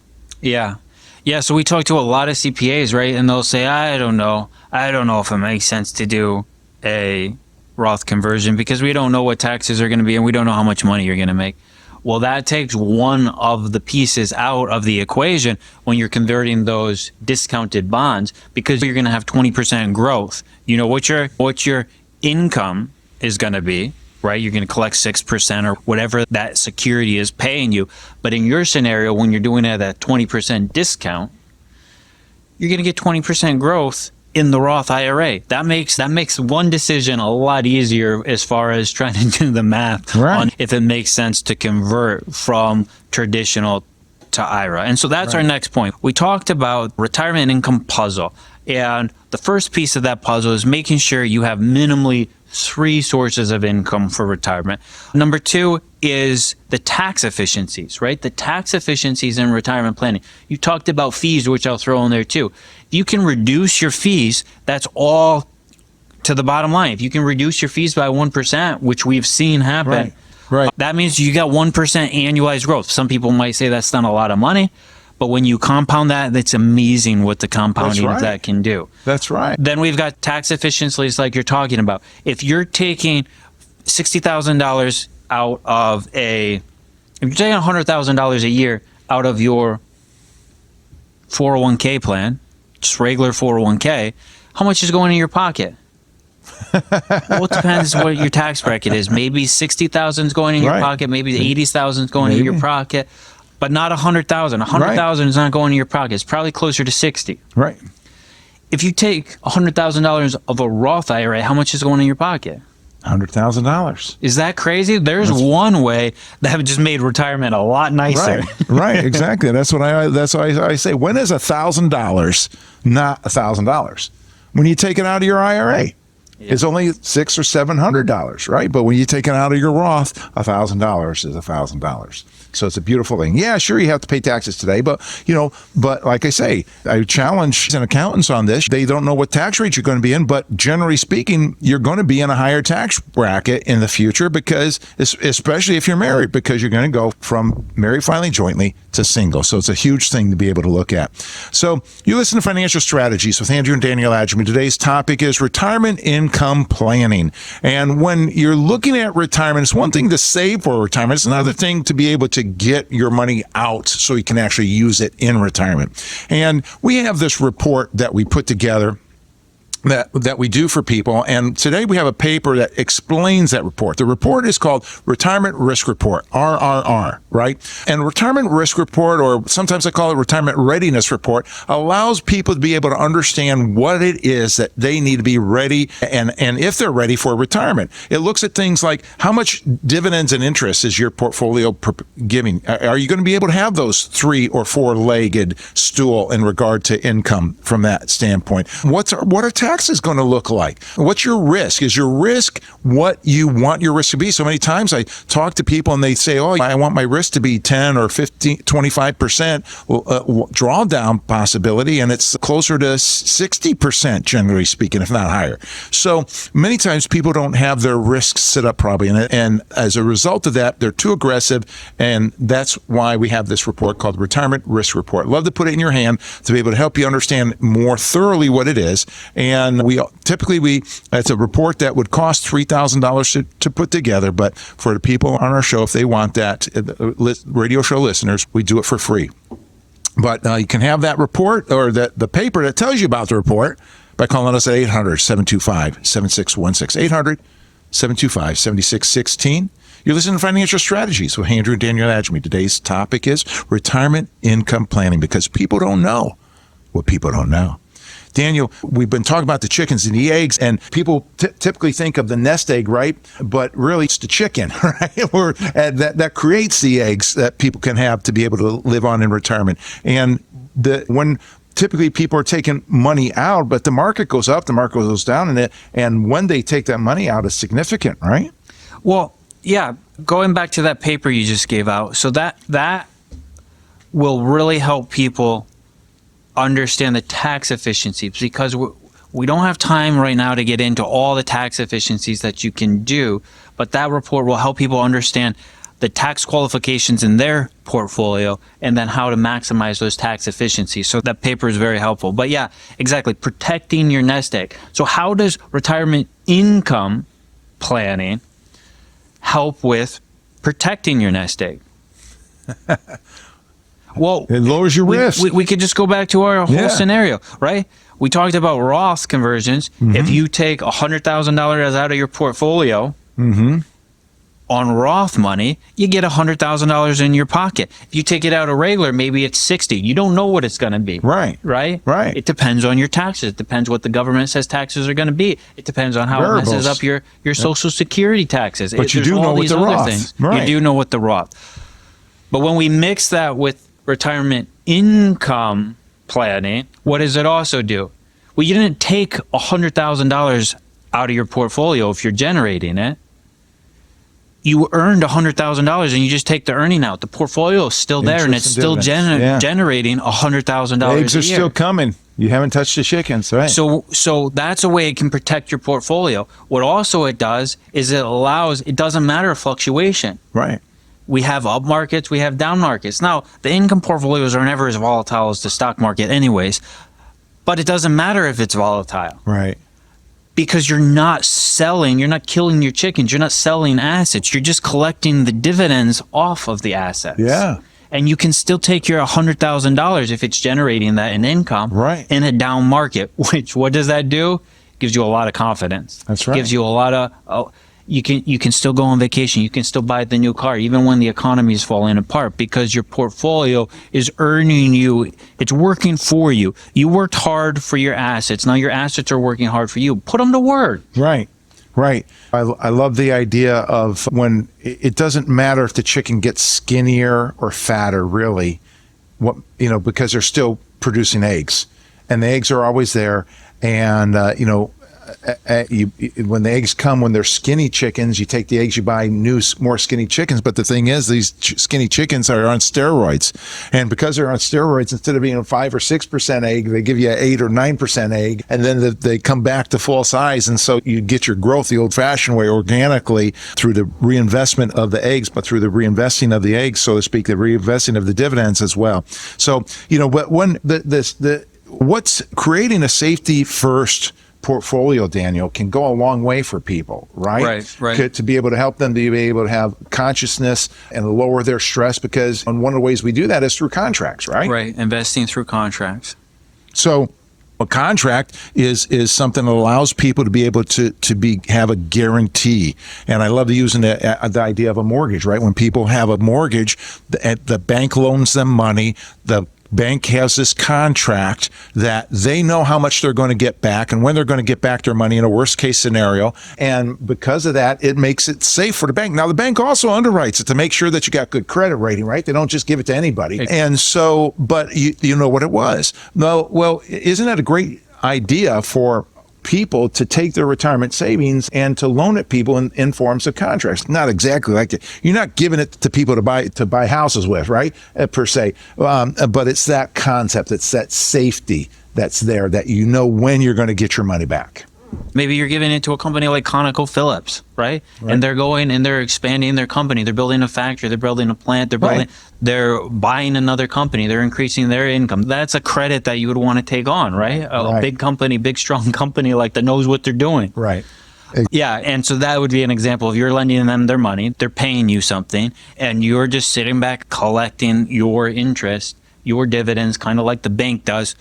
Yeah. Yeah, so we talk to a lot of CPAs, right? And they'll say, I don't know if it makes sense to do a Roth conversion because we don't know what taxes are going to be and we don't know how much money you're going to make. Well, that takes one of the pieces out of the equation when you're converting those discounted bonds because you're going to have 20% growth. You know what your income is going to be, right? You're going to collect 6% or whatever that security is paying you. But in your scenario, when you're doing it at a 20% discount, you're going to get 20% growth in the Roth IRA. That makes one decision a lot easier as far as trying to do the math on if it makes sense to convert from traditional to IRA. And so that's our next point. We talked about retirement income puzzle. And the first piece of that puzzle is making sure you have minimally 3 sources of income for retirement. Number 2 is the tax efficiencies, right? The tax efficiencies in retirement planning. You talked about fees, which I'll throw in there too. If you can reduce your fees, that's all to the bottom line. If you can reduce your fees by 1%, which we've seen happen, right. That means you got 1% annualized growth. Some people might say that's not a lot of money, but when you compound that, that's amazing what the compounding of that can do. That's right. Then we've got tax efficiencies like you're talking about. If you're taking $60,000 out of if you're taking $100,000 a year out of your 401k plan, just regular 401k, how much is going in your pocket? Well, it depends what your tax bracket is. Maybe 60,000 is going in your pocket. Maybe 80,000 is going in your pocket. But not 100,000. 100,000 is not going in your pocket. It's probably closer to 60. Right. If you take $100,000 of a Roth IRA, how much is going in your pocket? $100,000. Is that crazy? There's one way that just made retirement a lot nicer. Right. Exactly. That's why I say, when is $1,000 not $1,000? When you take it out of your IRA. It's only $600 or $700, right? But when you take it out of your Roth, $1,000 is $1,000. So it's a beautiful thing. Yeah, sure, you have to pay taxes today, but like I say, I challenge accountants on this. They don't know what tax rate you're going to be in, but generally speaking, you're going to be in a higher tax bracket in the future because, especially if you're married, because you're going to go from married filing jointly to single. So it's a huge thing to be able to look at. So you listen to Financial Strategies with Andrew and Daniel Agemy. Today's topic is retirement income planning. And when you're looking at retirement, it's one thing to save for retirement. It's another thing to be able to to get your money out so you can actually use it in retirement. And we have this report that we put together that we do for people. And today we have a paper that explains that report. The report is called Retirement Risk Report, RRR, right? And Retirement Risk Report, or sometimes I call it Retirement Readiness Report, allows people to be able to understand what it is that they need to be ready and if they're ready for retirement. It looks at things like how much dividends and interest is your portfolio giving? Are you going to be able to have those 3 or 4-legged stool in regard to income from that standpoint? What are taxes going to look like? What's your risk? Is your risk what you want your risk to be? So many times I talk to people and they say, oh, I want my risk to be 10 or 15, 25% drawdown possibility, and it's closer to 60%, generally speaking, if not higher. So many times people don't have their risks set up properly, and as a result of that, they're too aggressive, and that's why we have this report called Retirement Risk Report. Love to put it in your hand to be able to help you understand more thoroughly what it is. And it's a report that would cost $3,000 to put together, but for the people on our show, if they want that, radio show listeners, we do it for free. But you can have that report or the paper that tells you about the report by calling us at 800-725-7616, 800-725-7616. You're listening to Financial Strategies with Andrew and Daniel Agemy. Today's topic is retirement income planning, because people don't know what people don't know. Daniel, we've been talking about the chickens and the eggs, and people typically think of the nest egg, right? But really, it's the chicken, right? Or that creates the eggs that people can have to be able to live on in retirement. And when typically people are taking money out, but the market goes up, the market goes down, and when they take that money out, it's significant, right? Well, yeah, going back to that paper you just gave out, so that will really help people understand the tax efficiencies, because we don't have time right now to get into all the tax efficiencies that you can do, but that report will help people understand the tax qualifications in their portfolio and then how to maximize those tax efficiencies. So that paper is very helpful. But yeah, exactly, protecting your nest egg. So how does retirement income planning help with protecting your nest egg? Well, it lowers your risk. We could just go back to our whole scenario, right? We talked about Roth conversions. Mm-hmm. If you take $100,000 out of your portfolio on Roth money, you get $100,000 in your pocket. If you take it out of regular, maybe it's 60. You don't know what it's going to be. Right. It depends on your taxes. It depends what the government says taxes are going to be. It depends on how it messes up your Social Security taxes. But you do know what the Roth. Right. You do know what the Roth. But when we mix that with retirement income planning, what does it also do? Well, you didn't take $100,000 out of your portfolio if you're generating it. You earned $100,000 and you just take the earning out. The portfolio is still there and it's still generating $100,000 a year. Eggs are still coming. You haven't touched the chickens, right? So that's a way it can protect your portfolio. What also it does is it doesn't matter fluctuation. Right. We have up markets, we have down markets. Now, the income portfolios are never as volatile as the stock market anyways, but it doesn't matter if it's volatile. Right. Because you're not selling, you're not killing your chickens, you're not selling assets, you're just collecting the dividends off of the assets. Yeah. And you can still take your $100,000 if it's generating that in income in a down market, which what does that do? Gives you a lot of confidence. That's right. Gives you a lot of... You can still go on vacation. You can still buy the new car, even when the economy is falling apart, because your portfolio is earning you. It's working for you. You worked hard for your assets. Now your assets are working hard for you. Put them to work. Right. I love the idea of when it doesn't matter if the chicken gets skinnier or fatter, really, because they're still producing eggs, and the eggs are always there, and when the eggs come, when they're skinny chickens, you take the eggs, you buy more skinny chickens. But the thing is, these skinny chickens are on steroids. And because they're on steroids, instead of being a 5 or 6% egg, they give you an 8 or 9% egg. And then they come back to full size. And so you get your growth the old fashioned way, organically, through the reinvestment of the eggs, but through the reinvesting of the eggs, so to speak, the reinvesting of the dividends as well. So, but when what's creating a safety first portfolio, Daniel, can go a long way for people, right? Right. To be able to help them to be able to have consciousness and lower their stress, because one of the ways we do that is through contracts, right? Right. Investing through contracts. So a contract is something that allows people to be able to have a guarantee. And I love using the idea of a mortgage, right? When people have a mortgage, the bank loans them money. The bank has this contract that they know how much they're going to get back and when they're going to get back their money in a worst case scenario. And because of that, it makes it safe for the bank. Now, the bank also underwrites it to make sure that you got good credit rating, right? They don't just give it to anybody. And so, but you know what it was. No, well, isn't that a great idea for people to take their retirement savings and to loan it people in forms of contracts? Not exactly like that. You're not giving it to people to buy houses with, right? Per se. But it's that concept. It's that safety that's there, that you know when you're going to get your money back. Maybe you're giving it to a company like ConocoPhillips, right? And they're going and they're expanding their company. They're building a factory. They're building a plant. They're buying another company. They're increasing their income. That's a credit that you would want to take on, right? A big company, big, strong company like that knows what they're doing. Right. Yeah, and so that would be an example of you're lending them their money, they're paying you something, and you're just sitting back collecting your interest, your dividends, kind of like the bank does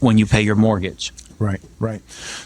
when you pay your mortgage. Right.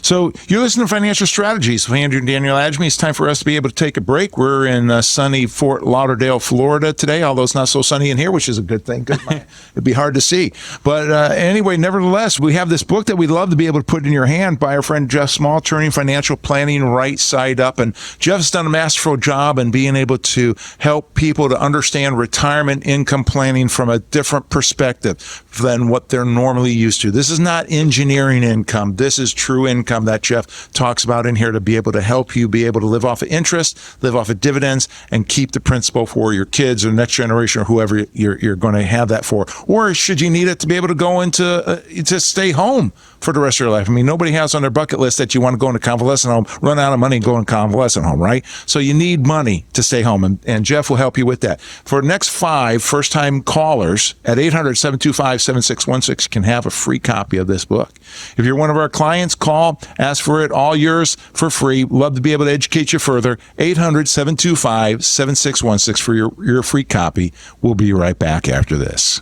So you're listening to Financial Strategies with Andrew and Daniel Agemy. It's time for us to be able to take a break. We're in sunny Fort Lauderdale, Florida today, although it's not so sunny in here, which is a good thing. It'd be hard to see. But anyway, nevertheless, we have this book that we'd love to be able to put in your hand by our friend Jeff Small, Turning Financial Planning Right Side Up. And Jeff's done a masterful job in being able to help people to understand retirement income planning from a different perspective than what they're normally used to. This is not engineering income. This is true income that Jeff talks about in here to be able to help you be able to live off of interest, live off of dividends, and keep the principal for your kids or next generation or whoever you're going to have that for. Or should you need it to be able to go into to stay home for the rest of your life? I mean, nobody has on their bucket list that you want to go into convalescent home, run out of money and go in convalescent home, right? So you need money to stay home, and Jeff will help you with that. For the next 5 first-time callers at 800-725-7616 can have a free copy of this book. If you're one of our clients, call, ask for it, all yours for free. Love to be able to educate you further. 800-725-7616 for your free copy. We'll be right back after this.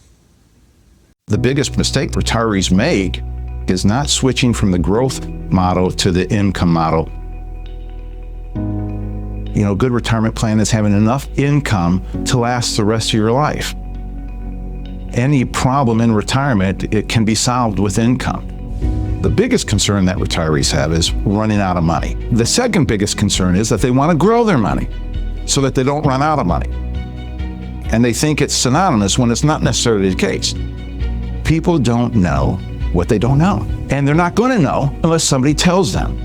The biggest mistake retirees make is not switching from the growth model to the income model. You know, a good retirement plan is having enough income to last the rest of your life. Any problem in retirement, it can be solved with income. The biggest concern that retirees have is running out of money. The second biggest concern is that they want to grow their money so that they don't run out of money. And they think it's synonymous when it's not necessarily the case. People don't know what they don't know. And they're not going to know unless somebody tells them.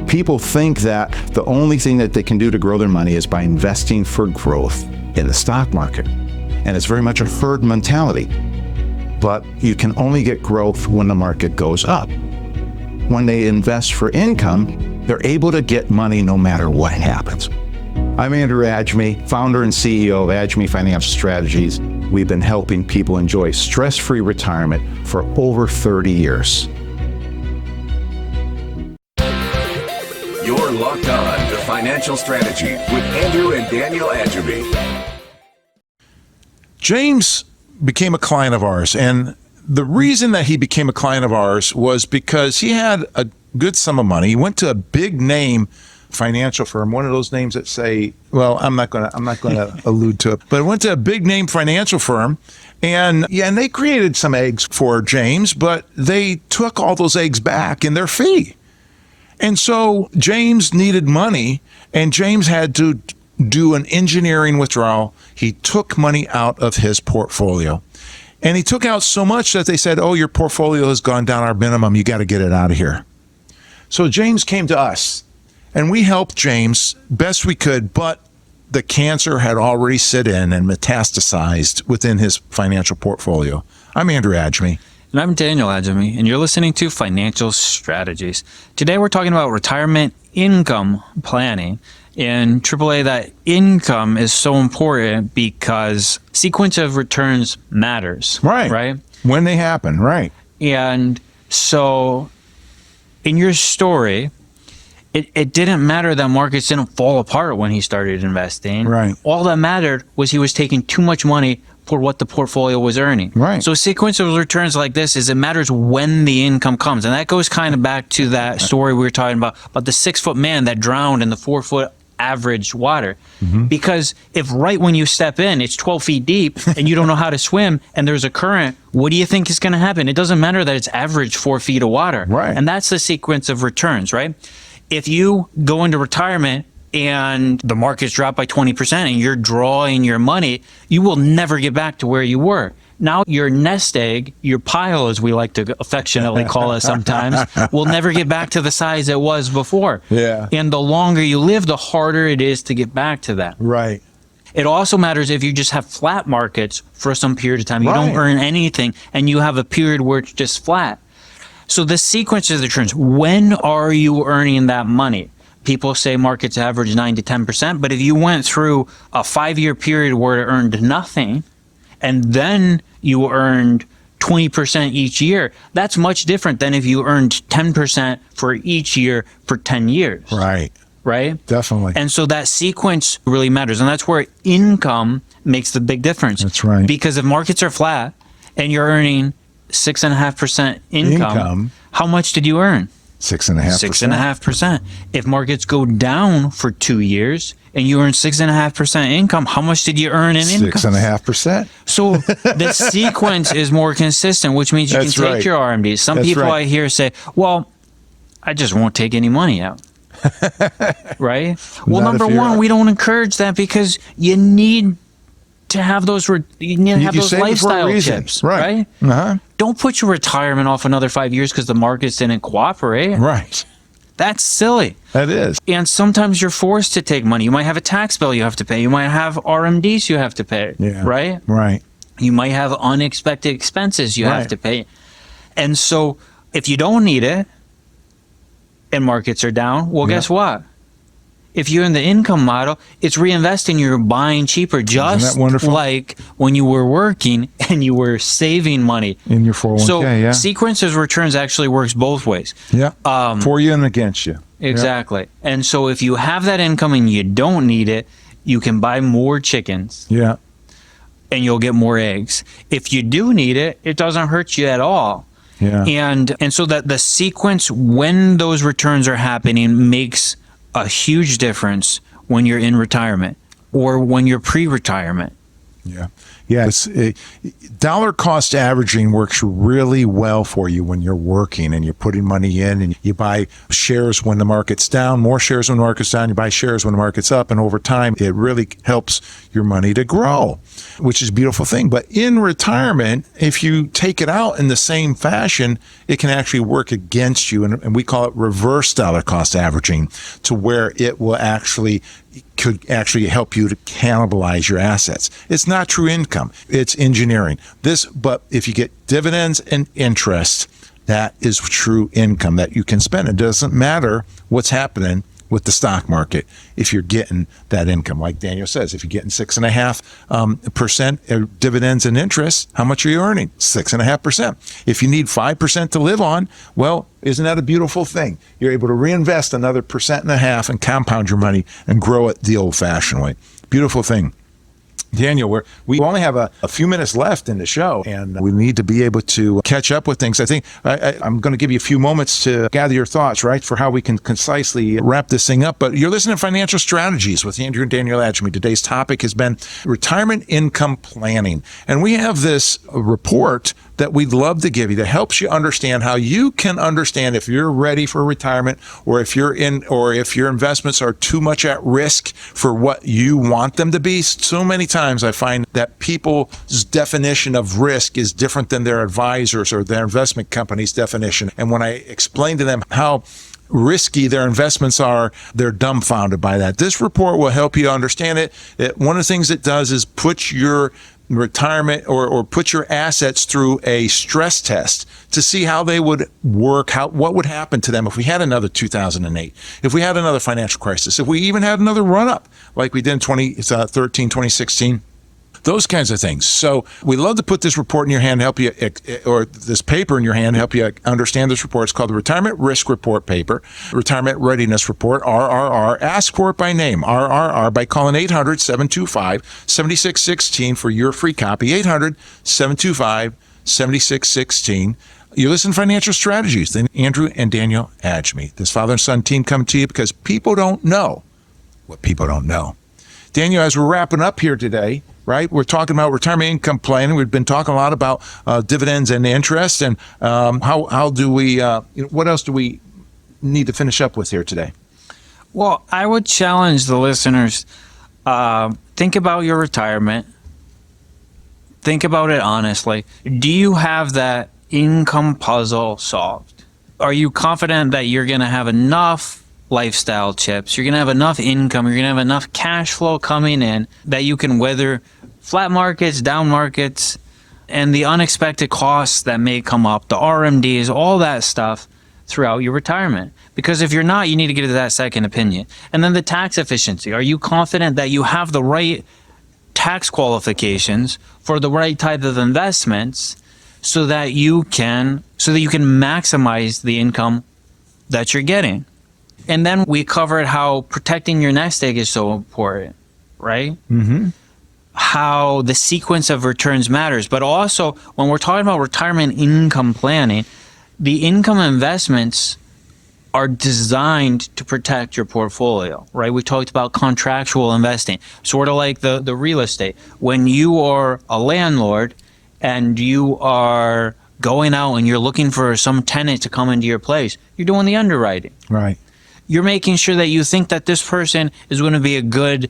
People think that the only thing that they can do to grow their money is by investing for growth in the stock market. And it's very much a herd mentality. But you can only get growth when the market goes up. When they invest for income, they're able to get money no matter what happens. I'm Andrew Agemy, founder and CEO of Agemy Financial Strategies. We've been helping people enjoy stress-free retirement for over 30 years. You're locked on to Financial Strategy with Andrew and Daniel Agemy. James became a client of ours, and the reason that he became a client of ours was because he had a good sum of money. He went to a big name financial firm, one of those names that say, well, I'm not going to allude to it, but went to a big name financial firm, and they created some eggs for James, but they took all those eggs back in their fee. And so James needed money, and James had to do an engineering withdrawal. He took money out of his portfolio, and he took out so much that they said, oh, your portfolio has gone down our minimum. You got to get it out of here. So James came to us, and we helped James best we could, but the cancer had already set in and metastasized within his financial portfolio. I'm Andrew Agemy. And I'm Daniel Agemy, and you're listening to Financial Strategies. Today we're talking about retirement income planning. In AAA, that income is so important because sequence of returns matters. Right. When they happen, right. And so in your story, it didn't matter that markets didn't fall apart when he started investing. Right. All that mattered was he was taking too much money for what the portfolio was earning. Right. So sequence of returns like this is it matters when the income comes. And that goes kind of back to that story we were talking about the 6-foot man that drowned in the 4-foot average water. Because if right when you step in, it's 12 feet deep and you don't know how to swim and there's a current, what do you think is going to happen? It doesn't matter that it's average 4 feet of water. Right. And that's the sequence of returns, right? If you go into retirement and the markets drop by 20% and you're drawing your money, you will never get back to where you were. Now your nest egg, your pile, as we like to affectionately call it sometimes, will never get back to the size it was before. Yeah. And the longer you live, the harder it is to get back to that. Right. It also matters if you just have flat markets for some period of time. You don't earn anything and you have a period where it's just flat. So the sequence of the trends, when are you earning that money? People say markets average 9 to 10%, but if you went through a 5-year period where it earned nothing, and then you earned 20% each year, that's much different than if you earned 10% for each year for 10 years. Right. Right? Definitely. And so that sequence really matters. And that's where income makes the big difference. That's right. Because if markets are flat and you're earning 6.5% income, how much did you earn? 6.5%. 6.5%. If markets go down for 2 years and you earn 6.5% income, how much did you earn in income? 6.5%. So the sequence is more consistent, which means you That's can take right. your RMDs. Some That's people right. I hear say, well, I just won't take any money out. Right? Well, Not if number you're- one, we don't encourage that because you need to have those You save it for a lifestyle reason. tips, Right. right? Uh-huh. Don't put your retirement off another 5 years because the markets didn't cooperate. Right. That's silly. That is. And sometimes you're forced to take money. You might have a tax bill you have to pay. You might have RMDs you have to pay. Yeah. Right? Right. You might have unexpected expenses you have Right. to pay. And so if you don't need it and markets are down, well, Yeah. guess what? If you're in the income model, it's reinvesting. You're buying cheaper, just that wonderful? like when you were working and you were saving money. In your 401k, So yeah. sequences returns actually works both ways. Yeah. For you and against you. Exactly. And so if you have that income and you don't need it, you can buy more chickens Yeah. and you'll get more eggs. If you do need it, it doesn't hurt you at all. Yeah. And so that the sequence when those returns are happening makes a huge difference when you're in retirement or when you're pre-retirement. Yeah. Yeah. Dollar cost averaging works really well for you when you're working and you're putting money in and you buy shares when the market's down, more shares when the market's down, you buy shares when the market's up. And over time, it really helps your money to grow, which is a beautiful thing. But in retirement, if you take it out in the same fashion, it can actually work against you. And we call it reverse dollar cost averaging, to where it will could actually help you to cannibalize your assets. It's not true income. It's engineering. But if you get dividends and interest, that is true income that you can spend. It doesn't matter what's happening with the stock market if you're getting that income. Like Daniel says, if you're getting 6.5% dividends and interest, how much are you earning? 6.5%. If you need 5% to live on, well, isn't that a beautiful thing? You're able to reinvest another 1.5% and compound your money and grow it the old-fashioned way. Beautiful thing. Daniel, we only have a few minutes left in the show, and we need to be able to catch up with things. I think I'm going to give you a few moments to gather your thoughts, right, for how we can concisely wrap this thing up. But you're listening to Financial Strategies with Andrew and Daniel Agemy. Today's topic has been retirement income planning. And we have this report that we'd love to give you that helps you understand how you can understand if you're ready for retirement or if your investments are too much at risk for what you want them to be. So many times I find that people's definition of risk is different than their advisors or their investment company's definition. And when I explain to them how risky their investments are, they're dumbfounded by that. This report will help you understand it. One of the things it does is put your retirement or put your assets through a stress test to see how they would work, what would happen to them if we had another 2008, if we had another financial crisis, if we even had another run-up like we did in 2013, 2016. those kinds of things. So we love to put this report in your hand, help you, or this paper in your hand, help you understand this report. It's called the Retirement Risk Report paper, Retirement Readiness Report, RRR. Ask for it by name, RRR, by calling 800-725-7616 for your free copy, 800-725-7616. You listen to Financial Strategies, then Andrew and Daniel Agemy. This father and son team come to you because people don't know what people don't know. Daniel, as we're wrapping up here today, right, we're talking about retirement income planning. We've been talking a lot about dividends and interest, and how do we, what else do we need to finish up with here today? Well, I would challenge the listeners, think about your retirement. Think about it honestly. Do you have that income puzzle solved? Are you confident that you're going to have enough lifestyle chips, you're going to have enough income, you're going to have enough cash flow coming in that you can weather flat markets, down markets, and the unexpected costs that may come up, the RMDs, all that stuff throughout your retirement? Because if you're not, you need to get to that second opinion. And then the tax efficiency. Are you confident that you have the right tax qualifications for the right type of investments so that you can maximize the income that you're getting? And then we covered how protecting your nest egg is so important, right? Mm-hmm. How the sequence of returns matters. But also, when we're talking about retirement income planning, the income investments are designed to protect your portfolio, right? We talked about contractual investing, sort of like the real estate. When you are a landlord and you are going out and you're looking for some tenant to come into your place, you're doing the underwriting. Right. You're making sure that you think that this person is going to be a good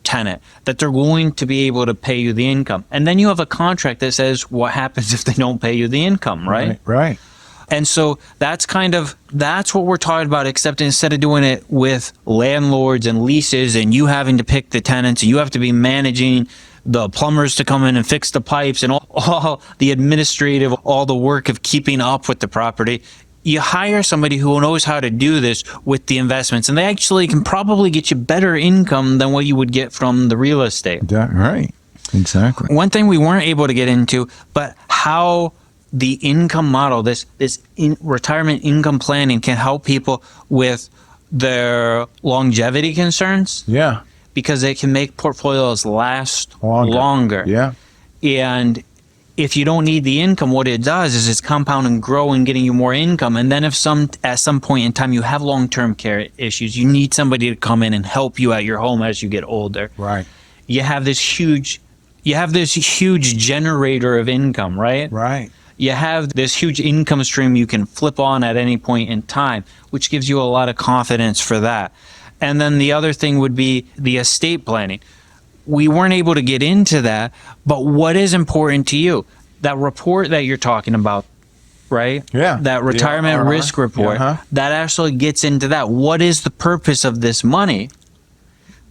tenant, that they're going to be able to pay you the income. And then you have a contract that says what happens if they don't pay you the income, right? Right. And so that's what we're talking about, except instead of doing it with landlords and leases and you having to pick the tenants and you have to be managing the plumbers to come in and fix the pipes and all the administrative, all the work of keeping up with the property, you hire somebody who knows how to do this with the investments, and they actually can probably get you better income than what you would get from the real estate. Right. Exactly. One thing we weren't able to get into, but how the income model, this retirement income planning can help people with their longevity concerns. Yeah. Because it can make portfolios last longer. Yeah. And if you don't need the income, what it does is it's compound and grow and getting you more income. And then if at some point in time you have long-term care issues, you need somebody to come in and help you at your home as you get older. Right. You have this huge generator of income, right? Right. You have this huge income stream you can flip on at any point in time, which gives you a lot of confidence for that. And then the other thing would be the estate planning. We weren't able to get into that, but what is important to you? That report that you're talking about, right? Yeah. That retirement risk report, that actually gets into that. What is the purpose of this money?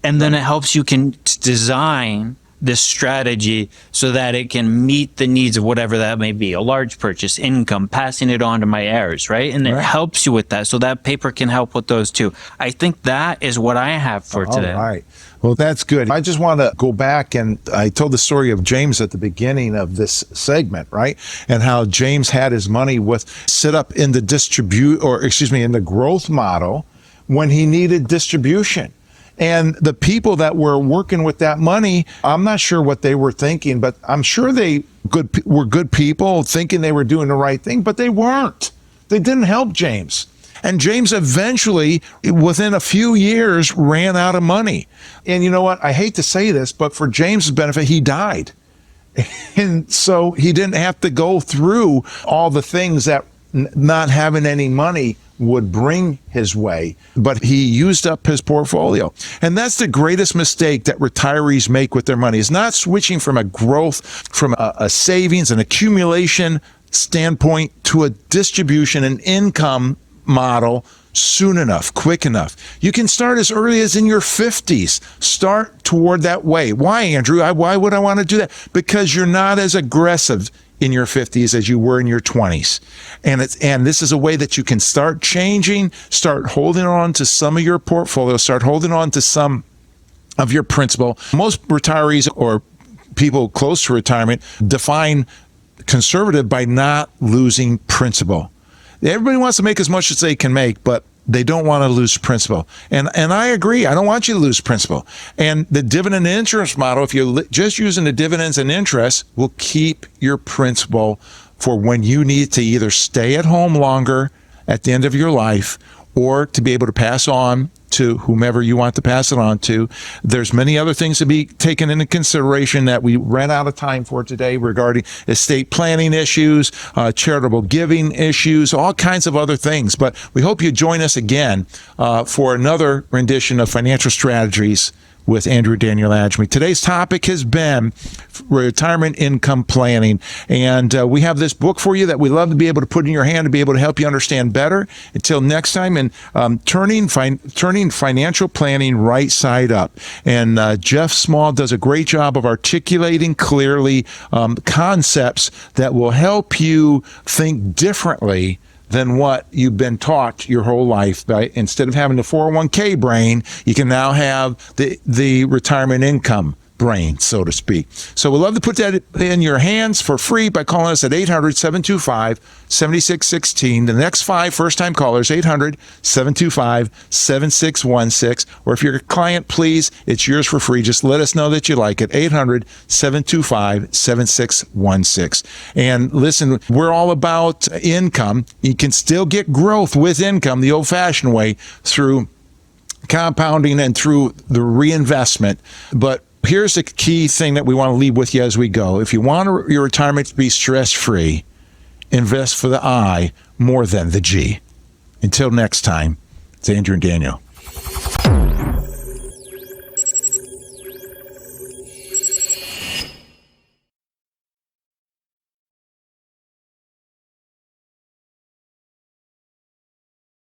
And then it helps you can design this strategy so that it can meet the needs of whatever that may be, a large purchase, income, passing it on to my heirs, right? And it helps you with that. So that paper can help with those too. I think that is what I have for today. All right. Well, that's good. I just want to go back, and I told the story of James at the beginning of this segment, right? And how James had his money set up in the in the growth model when he needed distribution. And the people that were working with that money, I'm not sure what they were thinking, but I'm sure they were good people thinking they were doing the right thing, but they weren't. They didn't help James. And James eventually, within a few years, ran out of money. And you know what? I hate to say this, but for James's benefit, he died. And so he didn't have to go through all the things that not having any money would bring his way, but he used up his portfolio. And that's the greatest mistake that retirees make with their money, is not switching from a growth, from a savings, an accumulation standpoint to a distribution and income model soon enough, quick enough. You can start as early as in your 50s. Start toward that way. Why, Andrew? Why would I want to do that? Because you're not as aggressive in your 50s as you were in your 20s. And this is a way that you can start changing, start holding on to some of your portfolio, start holding on to some of your principal. Most retirees or people close to retirement define conservative by not losing principal. Everybody wants to make as much as they can make, but they don't want to lose principal. And I agree. I don't want you to lose principal. And the dividend and interest model, if you're just using the dividends and interest, will keep your principal for when you need to either stay at home longer at the end of your life or to be able to pass on to whomever you want to pass it on to. There's many other things to be taken into consideration that we ran out of time for today regarding estate planning issues, charitable giving issues, all kinds of other things. But we hope you join us again for another rendition of Financial Strategies with Andrew and Daniel Agemy. Today's topic has been retirement income planning. And we have this book for you that we love to be able to put in your hand to be able to help you understand better. Until next time, and turning financial planning right side up. And Jeff Small does a great job of articulating clearly concepts that will help you think differently than what you've been taught your whole life. Right? Instead of having the 401k brain, you can now have the retirement income brain, so to speak. So we'd love to put that in your hands for free by calling us at 800-725-7616. The next 5 first-time callers, 800-725-7616. Or if you're a client, please, it's yours for free. Just let us know that you like it, 800-725-7616. And listen, we're all about income. You can still get growth with income the old-fashioned way through compounding and through the reinvestment. But here's the key thing that we want to leave with you as we go. If you want your retirement to be stress-free, invest for the I more than the G. Until next time, it's Andrew and Daniel.